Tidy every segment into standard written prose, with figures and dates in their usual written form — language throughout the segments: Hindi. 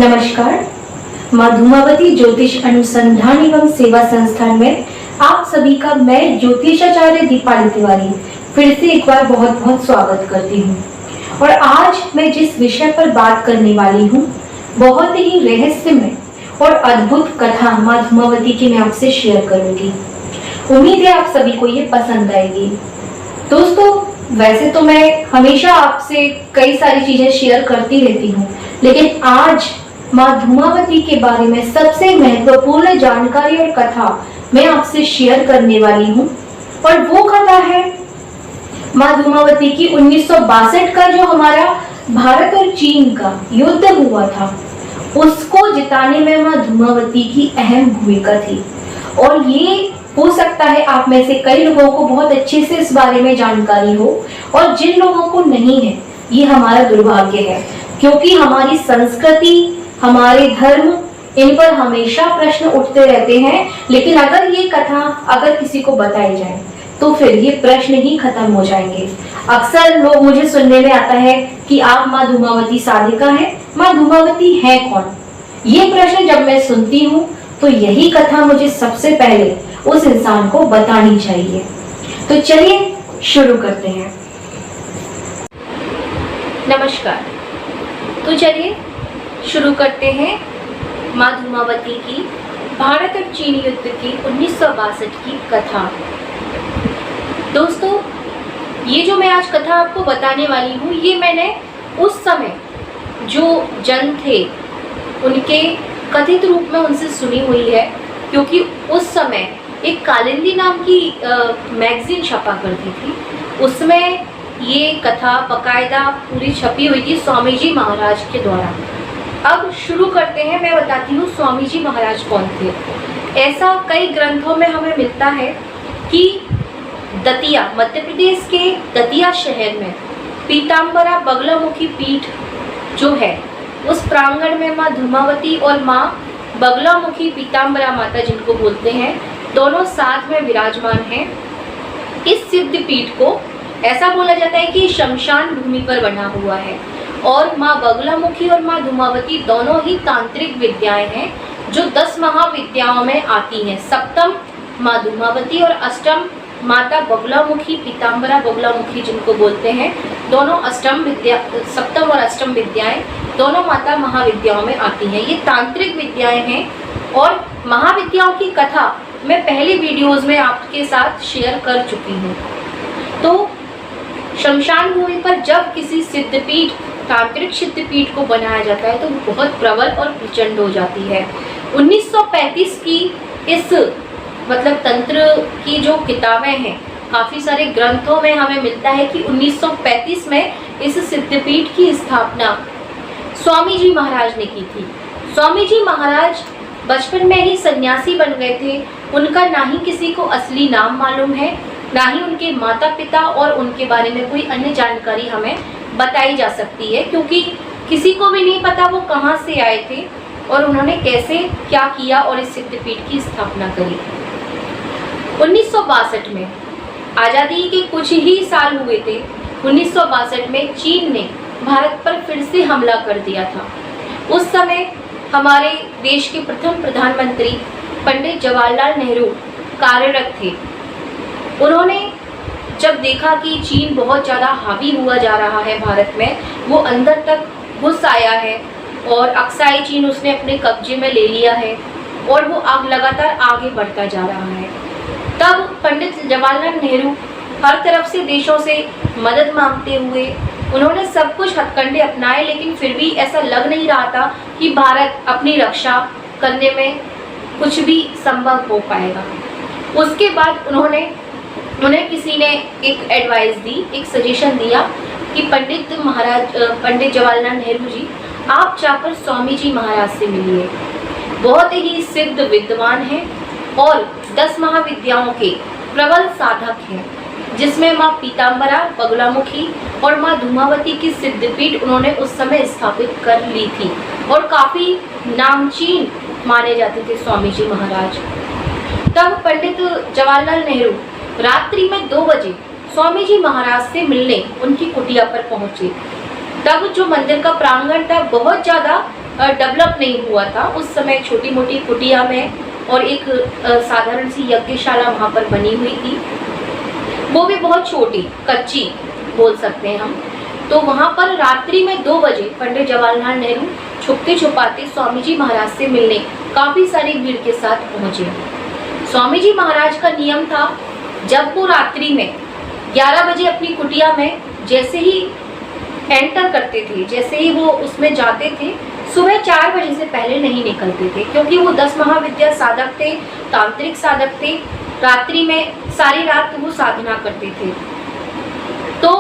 नमस्कार। माँ धूमावती ज्योतिष अनुसंधान एवं सेवा संस्थान में आप सभी का मैं ज्योतिषाचार्य दीपाली तिवारी फिर से एक बार बहुत बहुत स्वागत करती हूँ। और आज मैं जिस विषय पर बात करने वाली हूँ बहुत ही रहस्यमय और अद्भुत कथा माँ धूमावती की मैं आपसे शेयर करूंगी। उम्मीद है आप सभी को ये पसंद आएगी। दोस्तों, वैसे तो मैं हमेशा आपसे कई सारी चीजें शेयर करती रहती हूँ, लेकिन आज माँ धूमावती के बारे में सबसे महत्वपूर्ण जानकारी और कथा मैं आपसे शेयर करने वाली हूँ। और वो कथा है माँ धूमावती की 1962 का जो हमारा भारत और चीन का युद्ध हुआ था, उसको जिताने में माँ धूमावती की अहम भूमिका थी। और ये हो सकता है आप में से कई लोगों को बहुत अच्छे से इस बारे में जानकारी हो, और जिन लोगों को नहीं है ये हमारा दुर्भाग्य है, क्योंकि हमारी संस्कृति, हमारे धर्म, इन पर हमेशा प्रश्न उठते रहते हैं। लेकिन अगर ये कथा अगर किसी को बताई जाए तो फिर ये प्रश्न ही खत्म हो जाएंगे। अक्सर लोग मुझे सुनने में आता है कि आप माँ धूमावती साधिका हैं, माँ धूमावती है कौन? ये प्रश्न जब मैं सुनती हूँ तो यही कथा मुझे सबसे पहले उस इंसान को बतानी चाहिए। तो चलिए शुरू करते हैं। नमस्कार। तो चलिए शुरू करते हैं माँ धूमावती की भारत और चीन युद्ध की 1962 की कथा। दोस्तों, ये जो मैं आज कथा आपको बताने वाली हूँ, ये मैंने उस समय जो जन थे उनके कथित रूप में उनसे सुनी हुई है, क्योंकि उस समय एक कालिंदी नाम की मैगजीन छपा करती थी। उसमें ये कथा बकायदा पूरी छपी हुई थी स्वामी जी महाराज के द्वारा। अब शुरू करते हैं। मैं बताती हूँ स्वामी जी महाराज कौन थे। ऐसा कई ग्रंथों में हमें मिलता है कि दतिया, मध्य प्रदेश के दतिया शहर में पीताम्बरा बगलामुखी पीठ जो है, उस प्रांगण में माँ धूमावती और माँ बगलामुखी पीताम्बरा माता जिनको बोलते हैं, दोनों साथ में विराजमान हैं। इस सिद्ध पीठ को ऐसा बोला जाता है कि शमशान भूमि पर बना हुआ है। और माँ बगलामुखी और माँ धूमावती दोनों ही तांत्रिक विद्याएं हैं जो 10 महाविद्याओं में आती हैं। सप्तम माँ धूमावती और अष्टम माता बगलामुखी पीताम्बरा बगलामुखी जिनको बोलते हैं, दोनों सप्तम और अष्टम विद्याएं दोनों माता महाविद्याओं में आती हैं। ये तांत्रिक विद्याएं हैं। और महाविद्याओं की कथा मैं पहले वीडियोस में आपके साथ शेयर कर चुकी हूँ। तो शमशान भूमि पर जब किसी सिद्धपीठ, तांत्रिक सिद्धपीठ को बनाया जाता है तो वो बहुत प्रबल और प्रचंड हो जाती है। 1935 की इस तंत्र की जो किताबें हैं, काफ़ी सारे ग्रंथों में हमें मिलता है कि 1935 में इस सिद्धपीठ की स्थापना स्वामी जी महाराज ने की थी। स्वामी जी महाराज बचपन में ही सन्यासी बन गए थे। उनका ना ही किसी को असली नाम मालूम है, ना ही उनके माता पिता और उनके बारे में कोई अन्य जानकारी हमें बताई जा सकती है, क्योंकि किसी को भी नहीं पता वो कहाँ से आए थे और उन्होंने कैसे क्या किया और इस सिद्धपीठ की स्थापना करी। 1962 में आज़ादी के कुछ ही साल हुए थे। 1962 में चीन ने भारत पर फिर से हमला कर दिया था। उस समय हमारे देश के प्रथम प्रधानमंत्री पंडित जवाहरलाल नेहरू कार्यरत थे। उन्होंने जब देखा कि चीन बहुत ज़्यादा हावी हुआ जा रहा है भारत में, वो अंदर तक घुस आया है और अक्साई चीन उसने अपने कब्जे में ले लिया है और वो लगातार आगे बढ़ता जा रहा है, तब पंडित जवाहरलाल नेहरू हर तरफ से देशों से मदद मांगते हुए उन्होंने सब कुछ हथकंडे अपनाए, लेकिन फिर भी ऐसा लग नहीं रहा था कि भारत अपनी रक्षा करने में कुछ भी संभव हो पाएगा। उसके बाद उन्हें किसी ने एक एडवाइस दी, एक सजेशन दिया कि पंडित जवाहरलाल नेहरू जी, आप जाकर स्वामी जी महाराज से मिलिए। बहुत ही सिद्ध विद्वान हैं और 10 महाविद्याओं के प्रबल साधक हैं, जिसमें माँ पीताम्बरा बगलामुखी और माँ धूमावती की सिद्धपीठ उन्होंने उस समय स्थापित कर ली थी और काफ़ी नामचीन माने जाते थे स्वामी जी महाराज। तब पंडित जवाहरलाल नेहरू रात्रि में 2 बजे स्वामी जी महाराज से मिलने उनकी कुटिया पर पहुंचे। तब जो मंदिर का प्रांगण था बहुत ज़्यादा डेवलप नहीं हुआ था। उस समय छोटी मोटी कुटिया में और एक साधारण सी यज्ञशाला वहाँ पर बनी हुई थी, वो भी बहुत छोटी कच्ची बोल सकते हैं हम। तो वहाँ पर रात्रि में 2 बजे पंडित जवाहरलाल नेहरू छुपते छुपाते स्वामी जी महाराज से मिलने काफ़ी सारी भीड़ के साथ पहुँचे। स्वामी जी महाराज का नियम था, जब वो रात्रि में 11 बजे अपनी कुटिया में जैसे ही एंटर करते थे, जैसे ही वो उसमें जाते थे, सुबह 4 बजे से पहले नहीं निकलते थे, क्योंकि वो 10 महाविद्या साधक थे, तांत्रिक साधक थे। रात्रि में सारी रात वो साधना करते थे। तो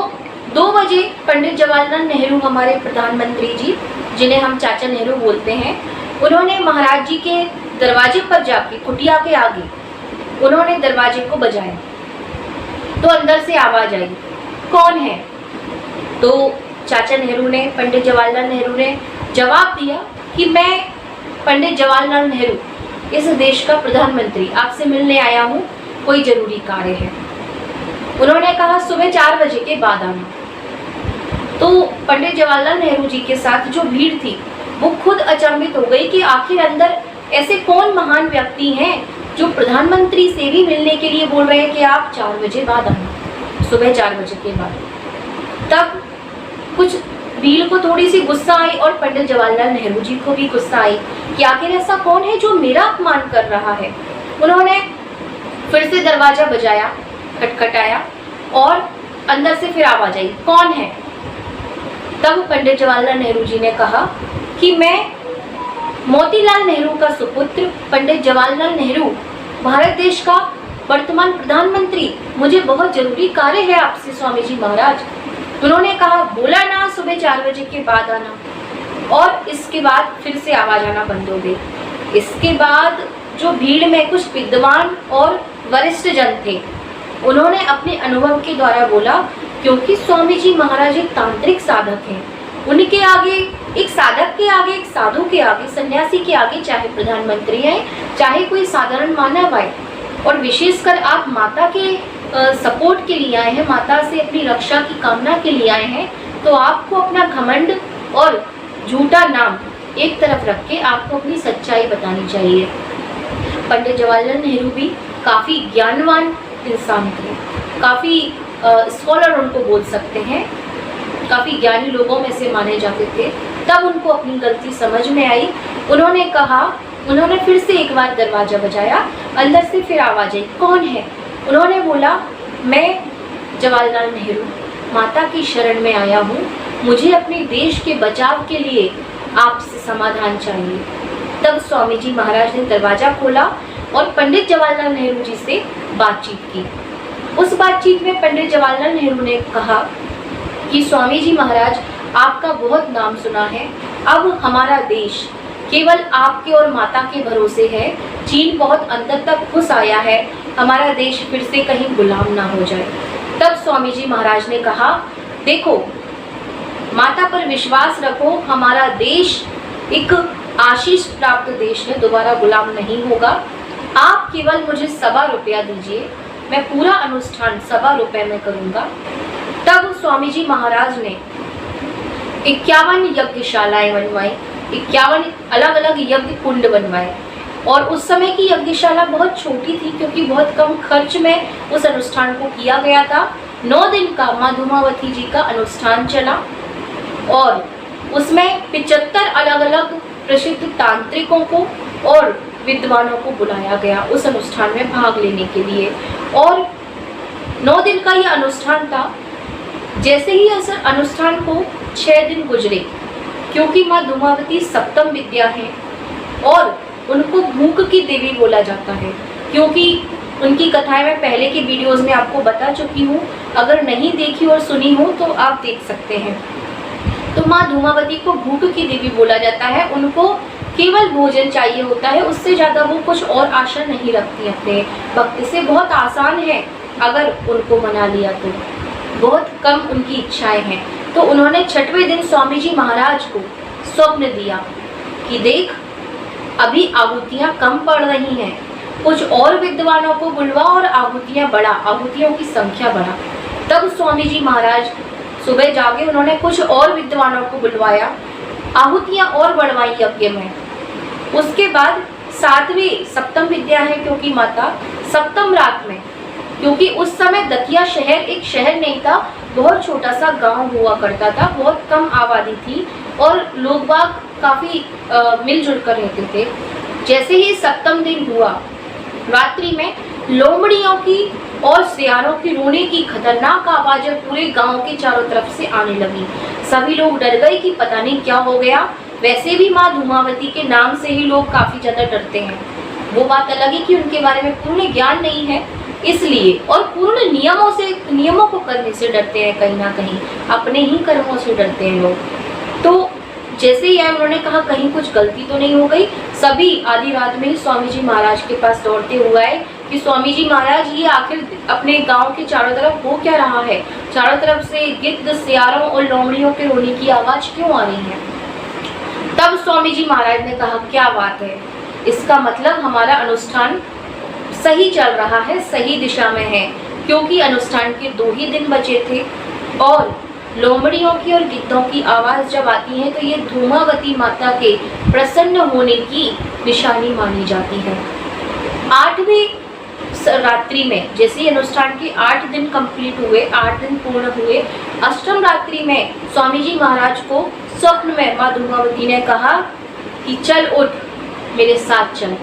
2 बजे पंडित जवाहरलाल नेहरू, हमारे प्रधानमंत्री जी, जिन्हें हम चाचा नेहरू बोलते हैं, उन्होंने महाराज जी के दरवाजे पर जाके, कुटिया के आगे उन्होंने दरवाजे को बजाया। तो अंदर से आवाज़ आई, कौन है? तो चाचा नेहरू ने, पंडित जवाहरलाल नेहरू ने जवाब दिया कि मैं पंडित जवाहरलाल नेहरू, इस देश का प्रधानमंत्री, आपसे मिलने आया हूँ, कोई ज़रूरी कार्य है। उन्होंने कहा सुबह 4 बजे के बाद आना। तो पंडित जवाहरलाल नेहरू जी के साथ जो भीड़ थी वो खुद अचंभित हो गई कि आखिर अंदर ऐसे कौन महान व्यक्ति हैं जो प्रधानमंत्री से भी मिलने के लिए बोल रहे हैं कि आप 4 बजे बाद आना, सुबह 4 बजे के बाद। तब कुछ भीड़ को थोड़ी सी गुस्सा आई और पंडित जवाहरलाल नेहरू जी को भी गुस्सा आई कि आखिर ऐसा कौन है जो मेरा अपमान कर रहा है। उन्होंने फिर से दरवाज़ा बजाया, खटखटाया और अंदर से फिर आवाज़ आई, कौन है? तब पंडित जवाहरलाल नेहरू जी ने कहा कि मैं मोतीलाल नेहरू का सुपुत्र पंडित जवाहरलाल नेहरू, भारत देश का वर्तमान प्रधानमंत्री, मुझे बहुत जरूरी कार्य है आपसे स्वामी जी महाराज। उन्होंने कहा, बोला ना सुबह 4 बजे के बाद आना। और इसके बाद फिर से आवाज़ आना बंद हो गई। इसके बाद जो भीड़ में कुछ विद्वान और वरिष्ठ जन थे, उन्होंने अपने अनुभव के द्वारा बोला, क्योंकि स्वामी जी महाराज एक तांत्रिक साधक हैं, उनके आगे, एक साधक के आगे, एक साधु के आगे, सन्यासी के आगे, चाहे प्रधानमंत्री हैं, चाहे कोई साधारण मानव आए, और विशेषकर आप माता के सपोर्ट के लिए आए हैं, माता से अपनी रक्षा की कामना के लिए आए हैं, तो आपको अपना घमंड और झूठा नाम एक तरफ रख के आपको अपनी सच्चाई बतानी चाहिए। पंडित जवाहरलाल नेहरू भी काफ़ी ज्ञानवान इंसान थे, काफ़ी स्कॉलर उनको बोल सकते हैं, काफ़ी ज्ञानी लोगों में से माने जाते थे। तब उनको अपनी गलती समझ में आई। उन्होंने कहा, उन्होंने फिर से एक बार दरवाज़ा बजाया, अंदर से फिर आवाज़ आई, कौन है? उन्होंने बोला, मैं जवाहरलाल नेहरू माता की शरण में आया हूँ, मुझे अपने देश के बचाव के लिए आपसे समाधान चाहिए। तब स्वामी जी महाराज ने दरवाज़ा खोला और पंडित जवाहरलाल नेहरू जी से बातचीत की। उस बातचीत में पंडित जवाहरलाल नेहरू ने कहा कि स्वामी जी महाराज, आपका बहुत नाम सुना है, अब हमारा देश केवल आपके और माता के भरोसे है। चीन बहुत अंदर तक घुस आया है, हमारा देश फिर से कहीं गुलाम ना हो जाए। तब स्वामी जी महाराज ने कहा, देखो, माता पर विश्वास रखो, हमारा देश एक आशीष प्राप्त देश है, दोबारा गुलाम नहीं होगा। आप केवल मुझे 1.25 रुपया दीजिए, मैं पूरा अनुष्ठान 1.25 रुपये में करूँगा। तब स्वामी जी महाराज ने 51 यज्ञशालाएं बनवाई, 51 अलग अलग यज्ञ कुंड बनवाए। और उस समय की यज्ञशाला बहुत छोटी थी, क्योंकि बहुत कम खर्च में उस अनुष्ठान को किया गया था। 9 दिन का माँ धूमावती जी का अनुष्ठान चला और उसमें 75 अलग अलग प्रसिद्ध तांत्रिकों को और विद्वानों को बुलाया गया उस अनुष्ठान में भाग लेने के लिए। और 9 दिन का यह अनुष्ठान था। जैसे ही इस अनुष्ठान को 6 दिन गुजरे, क्योंकि माँ धूमावती सप्तम विद्या है और उनको भूख की देवी बोला जाता है, क्योंकि उनकी कथाएं मैं पहले के वीडियोस में आपको बता चुकी हूँ। अगर नहीं देखी और सुनी हो तो आप देख सकते हैं। तो माँ धूमावती को भूख की देवी बोला जाता है। उनको केवल भोजन चाहिए होता है, उससे ज़्यादा वो कुछ और आशा नहीं रखती अपने भक्त से। बहुत आसान है, अगर उनको मना लिया तो बहुत कम उनकी इच्छाएं हैं। तो उन्होंने 6वें दिन स्वामी जी महाराज को स्वप्न दिया कि देख, अभी आहुतियाँ कम पड़ रही हैं, कुछ और विद्वानों को बुलवा और आहुतियाँ बढ़ा, आहुतियों की संख्या बढ़ा। तब स्वामी जी महाराज सुबह जागे, उन्होंने कुछ और विद्वानों को बुलवाया आहुतियां और बढ़वाई यज्ञ में। उसके बाद सातवीं सप्तम विद्या है, क्योंकि माता सप्तम रात में, क्योंकि उस समय दतिया शहर एक शहर नहीं था, बहुत छोटा सा गांव हुआ करता था, बहुत कम आबादी थी और लोग बाग काफी मिलजुल कर रहते थे। जैसे ही सप्तम दिन हुआ, रात्रि में लोमड़ियों की और सियारों की रोने की खतरनाक आवाजें पूरे गांव के चारों तरफ से आने लगी। सभी लोग डर गए कि पता नहीं क्या हो गया। वैसे भी माँ धूमावती के नाम से ही लोग काफी ज्यादा डरते हैं। वो बात अलग है कि उनके बारे में पूर्ण ज्ञान नहीं है, इसलिए, और पूर्ण नियमों को करने से डरते हैं, कहीं ना कहीं अपने ही कर्मों से डरते हैं लोग। तो जैसे ही आए उन्होंने कहा कहीं कुछ गलती तो नहीं हो गई। सभी आधी रात में ही स्वामी जी महाराज के पास दौड़ते हुए आए कि स्वामी जी महाराज, ये आखिर अपने गांव के चारों तरफ हो क्या रहा है? चारों तरफ से गिद्ध, सियारों और लोमड़ियों के रोने की आवाज क्यों आ रही है? तब स्वामी जी महाराज ने कहा, क्या बात है, इसका मतलब हमारा अनुष्ठान सही चल रहा है, सही दिशा में है, क्योंकि अनुष्ठान के 2 ही दिन बचे थे और लोमड़ियों की और गिद्धों की आवाज जब आती है तो ये धूमावती माता के प्रसन्न होने की निशानी मानी जाती है। 8वीं रात्रि में, जैसे अनुष्ठान के 8 दिन कंप्लीट हुए, 8 दिन पूर्ण हुए, अष्टम रात्रि में स्वामी जी महाराज को स्वप्न में माँ धूमावती ने कहा कि चल उठ, मेरे साथ चल।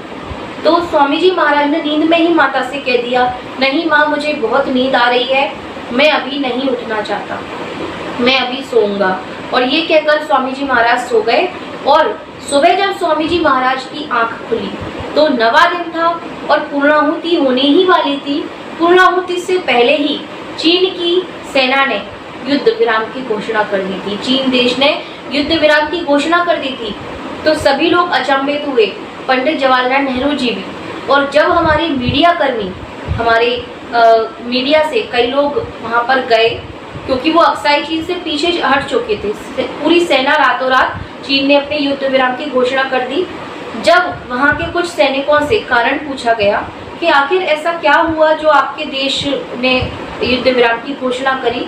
तो स्वामी जी महाराज ने नींद में ही माता से कह दिया, नहीं माँ, मुझे बहुत नींद आ रही है, मैं अभी नहीं उठना चाहता, मैं अभी सोऊंगा। और ये कहकर स्वामी जी महाराज सो गए। और सुबह जब स्वामी जी महाराज की आंख खुली तो 9वां दिन था और पूर्णाहुति होने ही वाली थी। पूर्णाहुति से पहले ही चीन की सेना ने युद्ध विराम की घोषणा कर दी थी। चीन देश ने युद्ध विराम की घोषणा कर दी थी। तो सभी लोग अचंभित हुए, पंडित जवाहरलाल नेहरू जी भी। और जब हमारे मीडिया कर्मी, हमारे मीडिया से कई लोग वहाँ पर गए, क्योंकि वो अक्साई चीन से पीछे हट चुके थे, पूरी सेना रातों रात चीन ने अपने युद्ध विराम की घोषणा कर दी। जब वहाँ के कुछ सैनिकों से कारण पूछा गया कि आखिर ऐसा क्या हुआ जो आपके देश ने युद्ध विराम की घोषणा करी,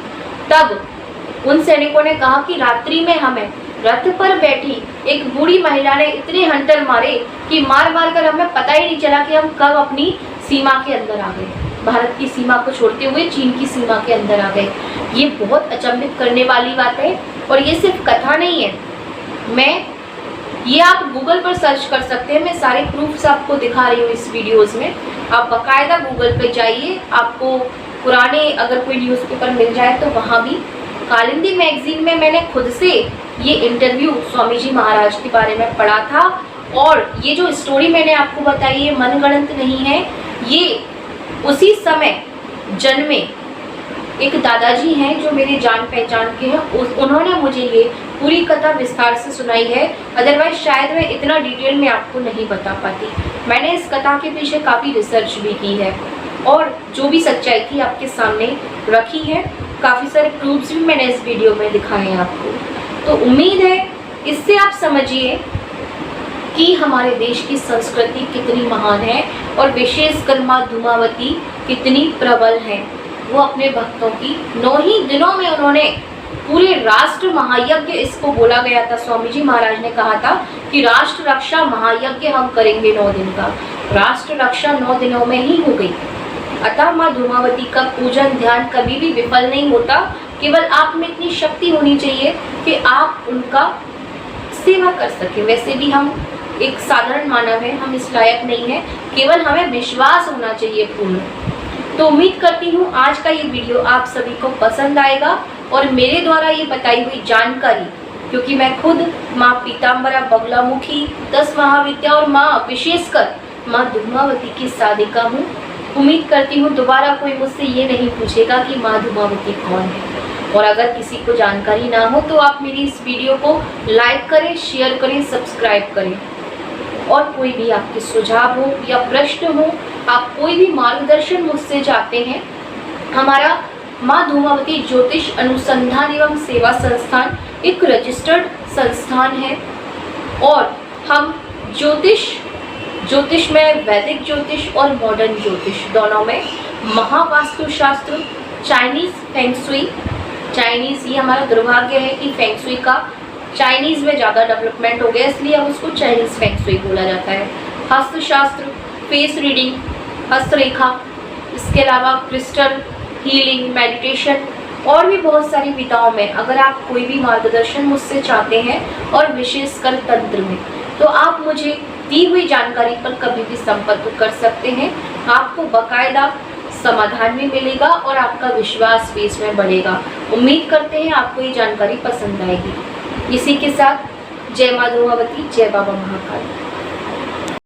तब उन सैनिकों ने कहा कि रात्रि में हमें रथ पर बैठी एक बूढ़ी महिला ने इतने हंटर मारे कि मार मार कर हमें पता ही नहीं चला कि हम कब अपनी सीमा के अंदर आ गए, भारत की सीमा को छोड़ते हुए चीन की सीमा के अंदर आ गए। ये बहुत अचंभित करने वाली बात है। और ये सिर्फ कथा नहीं है, ये आप गूगल पर सर्च कर सकते हैं। मैं सारे प्रूफ्स आपको दिखा रही हूँ इस वीडियोस में। आप बाकायदा गूगल पे जाइए, आपको पुराने अगर कोई न्यूज़पेपर मिल जाए तो वहाँ भी। कालिंदी मैगजीन में मैंने खुद से ये इंटरव्यू स्वामी जी महाराज के बारे में पढ़ा था। और ये जो स्टोरी मैंने आपको बताई है मनगढ़ंत नहीं है, ये उसी समय जन्मे एक दादाजी हैं जो मेरे जान पहचान के हैं, उन्होंने मुझे ये पूरी कथा विस्तार से सुनाई है। अदरवाइज शायद मैं इतना डिटेल में आपको नहीं बता पाती। मैंने इस कथा के पीछे काफ़ी रिसर्च भी की है और जो भी सच्चाई थी आपके सामने रखी है। काफ़ी सारे प्रूफ्स भी मैंने इस वीडियो में दिखाए हैं आपको। तो उम्मीद है इससे आप समझिए कि हमारे देश की संस्कृति कितनी महान है और विशेषकर माँ धूमावती कितनी प्रबल है। वो अपने भक्तों की 9 ही दिनों में उन्होंने पूरे राष्ट्र महायज्ञ, इसको बोला गया था, स्वामी जी महाराज ने कहा था कि राष्ट्र रक्षा महायज्ञ हम करेंगे 9 दिन का। राष्ट्र रक्षा 9 दिनों में ही हो गई। अतः माँ धूमावती का पूजन ध्यान कभी भी विफल नहीं होता। केवल आप में इतनी शक्ति होनी चाहिए कि आप उनका सेवा कर सके। वैसे भी हम एक साधारण मानव है, हम इस लायक नहीं है, केवल हमें विश्वास होना चाहिए पूर्ण। तो उम्मीद करती हूँ आज का ये वीडियो आप सभी को पसंद आएगा और मेरे द्वारा ये बताई हुई जानकारी, क्योंकि मैं खुद माँ पीताम्बरा बगलामुखी 10 महाविद्या और माँ विशेषकर माँ धूमावती की साधिका हूँ। उम्मीद करती हूँ दोबारा कोई मुझसे ये नहीं पूछेगा कि माँ धूमावती कौन है। और अगर किसी को जानकारी ना हो तो आप मेरी इस वीडियो को लाइक करें, शेयर करें, सब्सक्राइब करें। और कोई भी आपके सुझाव हो या प्रश्न हो, आप कोई भी मार्गदर्शन मुझसे चाहते हैं, हमारा माँ धूमावती ज्योतिष अनुसंधान एवं सेवा संस्थान एक रजिस्टर्ड संस्थान है और हम ज्योतिष में वैदिक ज्योतिष और मॉडर्न ज्योतिष दोनों में, महावास्तुशास्त्र, चाइनीज फेंगशुई, चाइनीज ये हमारा दुर्भाग्य है कि फेंगशुई का चाइनीज़ में ज़्यादा डेवलपमेंट हो गया, इसलिए अब उसको चाइनीज़ फेंग शुई बोला जाता है। हस्तशास्त्र, फेस रीडिंग, हस्तरेखा, इसके अलावा क्रिस्टल हीलिंग, मेडिटेशन और भी बहुत सारी विधाओं में अगर आप कोई भी मार्गदर्शन मुझसे चाहते हैं और विशेषकर तंत्र में, तो आप मुझे दी हुई जानकारी पर कभी भी संपर्क कर सकते हैं। आपको बाकायदा समाधान भी मिलेगा और आपका विश्वास भी इसमें बढ़ेगा। उम्मीद करते हैं आपको ये जानकारी पसंद आएगी। इसी के साथ जय माँ धूमावती, जय बाबा महाकाल।